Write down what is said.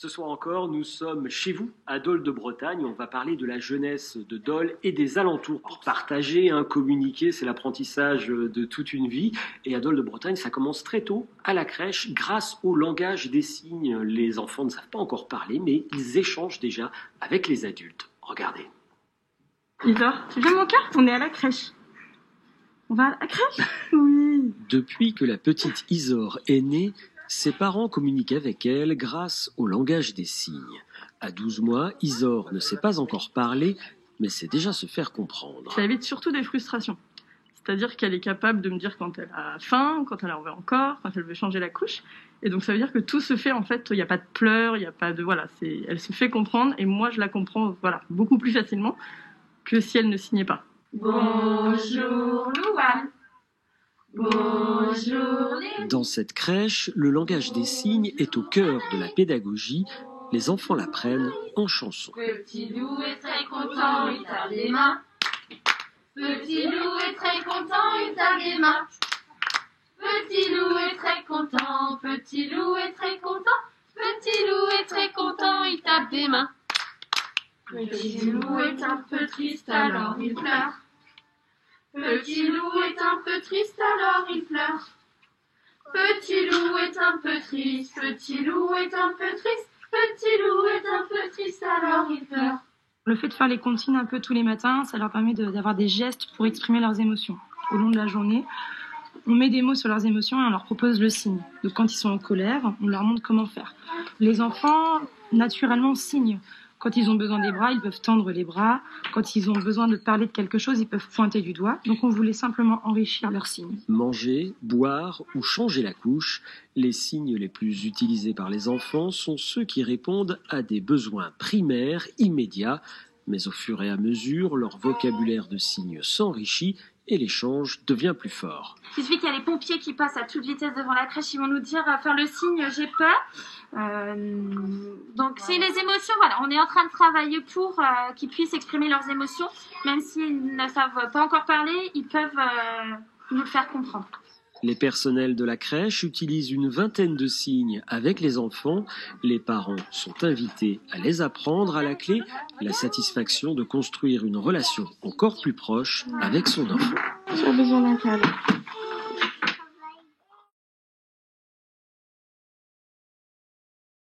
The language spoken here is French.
Ce soir encore, nous sommes chez vous, à Dole de Bretagne. On va parler de la jeunesse de Dole et des alentours. Pour partager, communiquer, c'est l'apprentissage de toute une vie. Et à Dole de Bretagne, ça commence très tôt, à la crèche, grâce au langage des signes. Les enfants ne savent pas encore parler, mais ils échangent déjà avec les adultes. Regardez. Isor, tu viens mon cœur? On est à la crèche. On va à la crèche? Oui. Depuis que la petite Isor est née, ses parents communiquent avec elle grâce au langage des signes. À 12 mois, Isor ne sait pas encore parler, mais sait déjà se faire comprendre. Ça évite surtout des frustrations. C'est-à-dire qu'elle est capable de me dire quand elle a faim, quand elle en veut encore, quand elle veut changer la couche. Et donc ça veut dire que tout se fait, en fait, il n'y a pas de pleurs, il n'y a pas de... Voilà, elle se fait comprendre et moi je la comprends beaucoup plus facilement que si elle ne signait pas. Bonjour Louane. Bonjour les... Dans cette crèche, le langage des signes est au cœur de la pédagogie. Les enfants l'apprennent en chanson. Petit loup est très content, il tape des mains. Petit loup est très content, il tape des mains. Petit loup est très content, petit loup est très content. Petit loup est très content, il tape des mains. Petit loup est un peu triste, alors il pleure. Petit loup est un peu triste, alors il pleure. Petit loup est un peu triste, petit loup est un peu triste. Petit loup est un peu triste, alors il pleure. Le fait de faire les comptines un peu tous les matins, ça leur permet d'avoir des gestes pour exprimer leurs émotions. Au long de la journée, on met des mots sur leurs émotions et on leur propose le signe. Donc quand ils sont en colère, on leur montre comment faire. Les enfants, naturellement, signent. Quand ils ont besoin des bras, ils peuvent tendre les bras. Quand ils ont besoin de parler de quelque chose, ils peuvent pointer du doigt. Donc on voulait simplement enrichir leurs signes. Manger, boire ou changer la couche, les signes les plus utilisés par les enfants sont ceux qui répondent à des besoins primaires, immédiats. Mais au fur et à mesure, leur vocabulaire de signes s'enrichit et l'échange devient plus fort. Il suffit qu'il y a les pompiers qui passent à toute vitesse devant la crèche, ils vont nous dire faire le signe j'ai peur. Donc c'est les émotions, voilà, on est en train de travailler pour qu'ils puissent exprimer leurs émotions, même s'ils ne savent pas encore parler, ils peuvent nous le faire comprendre. Les personnels de la crèche utilisent une vingtaine de signes avec les enfants. Les parents sont invités à les apprendre. À la clé, la satisfaction de construire une relation encore plus proche avec son enfant. J'ai besoin d'un câlin.